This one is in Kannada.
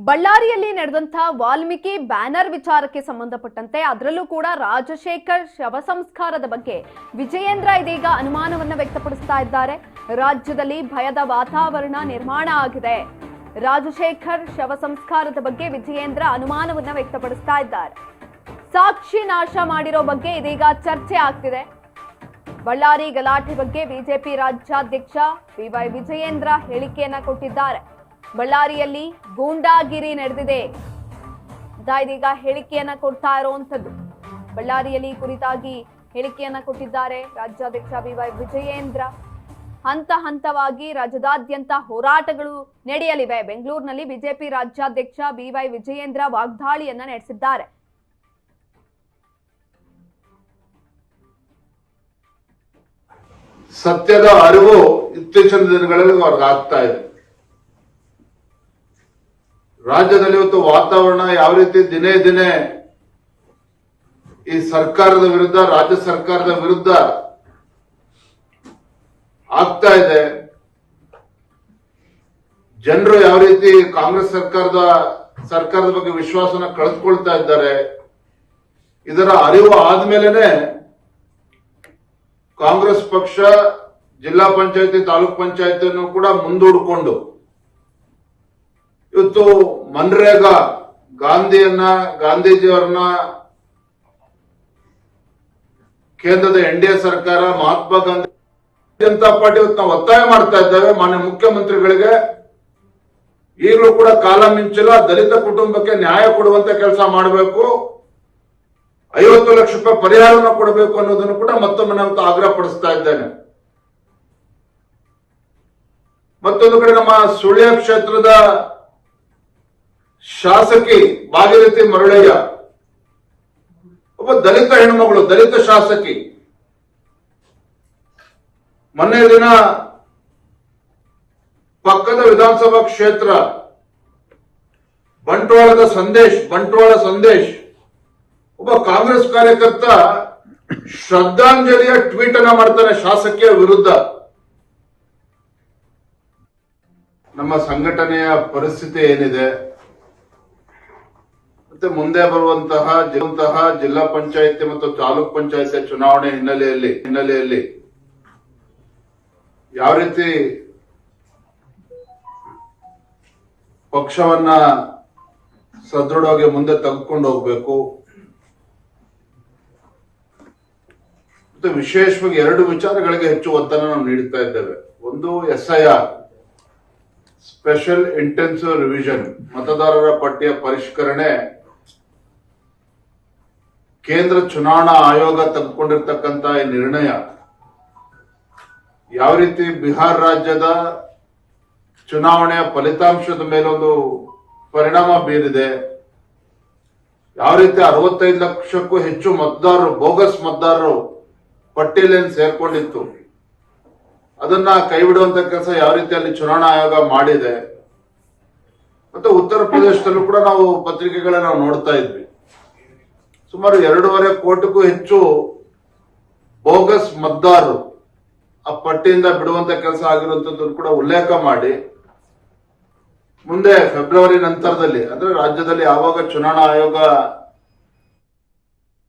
ಬಳ್ಳಾರಿಯಲ್ಲಿ ನಡೆದಂತಹ ವಾಲ್ಮೀಕಿ ಬ್ಯಾನರ್ ವಿಚಾರಕ್ಕೆ ಸಂಬಂಧಪಟ್ಟಂತೆ ಅದರಲ್ಲೂ ಕೂಡ ರಾಜಶೇಖರ್ ಶವ ಸಂಸ್ಕಾರದ ಬಗ್ಗೆ ವಿಜಯೇಂದ್ರ ಇದೀಗ ಅನುಮಾನವನ್ನ ವ್ಯಕ್ತಪಡಿಸ್ತಾ ಇದ್ದಾರೆ. ರಾಜ್ಯದಲ್ಲಿ ಭಯದ ವಾತಾವರಣ ನಿರ್ಮಾಣ ಆಗಿದೆ. ರಾಜಶೇಖರ್ ಶವ ಸಂಸ್ಕಾರದ ಬಗ್ಗೆ ವಿಜಯೇಂದ್ರ ಅನುಮಾನವನ್ನ ವ್ಯಕ್ತಪಡಿಸ್ತಾ ಇದ್ದಾರೆ. ಸಾಕ್ಷಿ ನಾಶ ಮಾಡಿರೋ ಬಗ್ಗೆ ಇದೀಗ ಚರ್ಚೆ ಆಗ್ತಿದೆ. ಬಳ್ಳಾರಿ ಗಲಾಟೆ ಬಗ್ಗೆ ಬಿಜೆಪಿ ರಾಜ್ಯಾಧ್ಯಕ್ಷ ಬಿವೈ ವಿಜಯೇಂದ್ರ ಹೇಳಿಕೆಯನ್ನ ಕೊಟ್ಟಿದ್ದಾರೆ. ಬಳ್ಳಾರಿಯಲ್ಲಿ ಗೂಂಡಾಗಿರಿ ನಡೆದಿದೆ ಇದೀಗ ಹೇಳಿಕೆಯನ್ನ ಕೊಡ್ತಾ ಇರುವಂತದ್ದು. ಬಳ್ಳಾರಿಯಲ್ಲಿ ಕುರಿತಾಗಿ ಹೇಳಿಕೆಯನ್ನ ಕೊಟ್ಟಿದ್ದಾರೆ ರಾಜ್ಯಾಧ್ಯಕ್ಷ ಬಿವೈ ವಿಜಯೇಂದ್ರ. ಹಂತ ಹಂತವಾಗಿ ರಾಜ್ಯದಾದ್ಯಂತ ಹೋರಾಟಗಳು ನಡೆಯಲಿವೆ. ಬೆಂಗಳೂರಿನಲ್ಲಿ ಬಿಜೆಪಿ ರಾಜ್ಯಾಧ್ಯಕ್ಷ ಬಿವೈ ವಿಜಯೇಂದ್ರ ವಾಗ್ದಾಳಿಯನ್ನ ನಡೆಸಿದ್ದಾರೆ. ಸತ್ಯದ ಅರಿವು ಇತ್ತೀಚಿನ ದಿನಗಳಲ್ಲಿ ಅವ್ರಿಗೆ ಆಗ್ತಾ ಇದೆ. ರಾಜ್ಯದಲ್ಲಿ ಇವತ್ತು ವಾತಾವರಣ ಯಾವ ರೀತಿ ದಿನೇ ದಿನೇ ಈ ಸರ್ಕಾರದ ವಿರುದ್ಧ, ರಾಜ್ಯ ಸರ್ಕಾರದ ವಿರುದ್ಧ ಆಗ್ತಾ ಇದೆ. ಜನರು ಯಾವ ರೀತಿ ಕಾಂಗ್ರೆಸ್ ಸರ್ಕಾರದ ಬಗ್ಗೆ ವಿಶ್ವಾಸನ ಕಳೆದುಕೊಳ್ತಾ ಇದ್ದಾರೆ. ಇದರ ಅರಿವು ಆದ್ಮೇಲೆನೆ ಕಾಂಗ್ರೆಸ್ ಪಕ್ಷ ಜಿಲ್ಲಾ ಪಂಚಾಯತಿ, ತಾಲೂಕ್ ಪಂಚಾಯತಿಯನ್ನು ಕೂಡ ಮುಂದೂಡಿಕೊಂಡು ಇವತ್ತು ಮನ್ರೇಗಾ ಗಾಂಧೀಜಿಯವರನ್ನ ಕೇಂದ್ರದ ಎನ್ಡಿಎ ಸರ್ಕಾರ, ಮಹಾತ್ಮ ಗಾಂಧಿ ಜನತಾ ಪಾರ್ಟಿ ಇವತ್ತು ನಾವು ಒತ್ತಾಯ ಮಾಡ್ತಾ ಇದ್ದೇವೆ ಮಾನ್ಯ ಮುಖ್ಯಮಂತ್ರಿಗಳಿಗೆ. ಈಗಲೂ ಕೂಡ ಕಾಲ ಮಿಂಚಿಲ್ಲ, ದಲಿತ ಕುಟುಂಬಕ್ಕೆ ನ್ಯಾಯ ಕೊಡುವಂತ ಕೆಲಸ ಮಾಡಬೇಕು, 50 ಲಕ್ಷ ರೂಪಾಯಿ ಪರಿಹಾರವನ್ನು ಕೊಡಬೇಕು ಅನ್ನೋದನ್ನು ಕೂಡ ಮತ್ತೊಮ್ಮೆ ನಾನು ಆಗ್ರಹ ಪಡಿಸ್ತಾ ಇದ್ದೇನೆ. ಮತ್ತೊಂದು ಕಡೆ ನಮ್ಮ ಸುಳ್ಯ ಕ್ಷೇತ್ರದ ಶಾಸಕಿ ಭಾಗೀರಥಿ ಮರಳಯ್ಯ, ಒಬ್ಬ ದಲಿತ ಹೆಣ್ಮಗಳು, ದಲಿತ ಶಾಸಕಿ, ಮೊನ್ನೆ ದಿನ ಪಕ್ಕದ ವಿಧಾನಸಭಾ ಕ್ಷೇತ್ರ ಬಂಟ್ವಾಳ ಸಂದೇಶ್ ಒಬ್ಬ ಕಾಂಗ್ರೆಸ್ ಕಾರ್ಯಕರ್ತ ಶ್ರದ್ಧಾಂಜಲಿಯ ಟ್ವೀಟ್ ಅನ್ನ ಮಾಡ್ತಾನೆ ಶಾಸಕಿಯ ವಿರುದ್ಧ. ನಮ್ಮ ಸಂಘಟನೆಯ ಪರಿಸ್ಥಿತಿ ಏನಿದೆ, ಮತ್ತೆ ಮುಂದೆ ಬರುವಂತಹ ಜಿಲ್ಲಾ ಪಂಚಾಯತಿ ಮತ್ತು ತಾಲೂಕ್ ಪಂಚಾಯತಿ ಚುನಾವಣೆ ಹಿನ್ನೆಲೆಯಲ್ಲಿ ಯಾವ ರೀತಿ ಪಕ್ಷವನ್ನ ಸದೃಢವಾಗಿ ಮುಂದೆ ತೆಗೆದುಕೊಂಡು ಹೋಗ್ಬೇಕು, ಮತ್ತೆ ವಿಶೇಷವಾಗಿ 2 ವಿಚಾರಗಳಿಗೆ ಹೆಚ್ಚು ಒತ್ತನ್ನು ನಾವು ನೀಡುತ್ತಾ ಇದ್ದೇವೆ. ಒಂದು SIR, ಸ್ಪೆಷಲ್ ಇಂಟೆನ್ಸಿವ್ ರಿವಿಷನ್, ಮತದಾರರ ಪಟ್ಟಿಯ ಪರಿಷ್ಕರಣೆ. ಕೇಂದ್ರ ಚುನಾವಣಾ ಆಯೋಗ ತೆಗೆದುಕೊಂಡಿರ್ತಕ್ಕಂಥ ಈ ನಿರ್ಣಯ ಯಾವ ರೀತಿ ಬಿಹಾರ ರಾಜ್ಯದ ಚುನಾವಣೆಯ ಫಲಿತಾಂಶದ ಮೇಲೊಂದು ಪರಿಣಾಮ ಬೀರಿದೆ, ಯಾವ ರೀತಿ 65 ಲಕ್ಷಕ್ಕೂ ಹೆಚ್ಚು ಬೋಗಸ್ ಮತದಾರರು ಪಟ್ಟಿಯಲ್ಲಿ ಸೇರ್ಕೊಂಡಿತ್ತು, ಅದನ್ನ ಕೈಬಿಡುವಂತ ಕೆಲಸ ಯಾವ ರೀತಿ ಅಲ್ಲಿ ಚುನಾವಣಾ ಆಯೋಗ ಮಾಡಿದೆ. ಮತ್ತೆ ಉತ್ತರ ಪ್ರದೇಶದಲ್ಲೂ ಕೂಡ ನಾವು ಪತ್ರಿಕೆಗಳನ್ನ ನಾವು ನೋಡ್ತಾ ಇದ್ವಿ, ಸುಮಾರು 2.5 ಕೋಟಿಗೂ ಹೆಚ್ಚು ಬೋಗಸ್ ಮತದಾರರು ಆ ಪಟ್ಟಿಯಿಂದ ಬಿಡುವಂತ ಕೆಲಸ ಆಗಿರುವಂತದ್ದನ್ನು ಕೂಡ ಉಲ್ಲೇಖ ಮಾಡಿ, ಮುಂದೆ ಫೆಬ್ರವರಿ ನಂತರದಲ್ಲಿ, ಅಂದ್ರೆ ರಾಜ್ಯದಲ್ಲಿ ಯಾವಾಗ ಚುನಾವಣಾ ಆಯೋಗ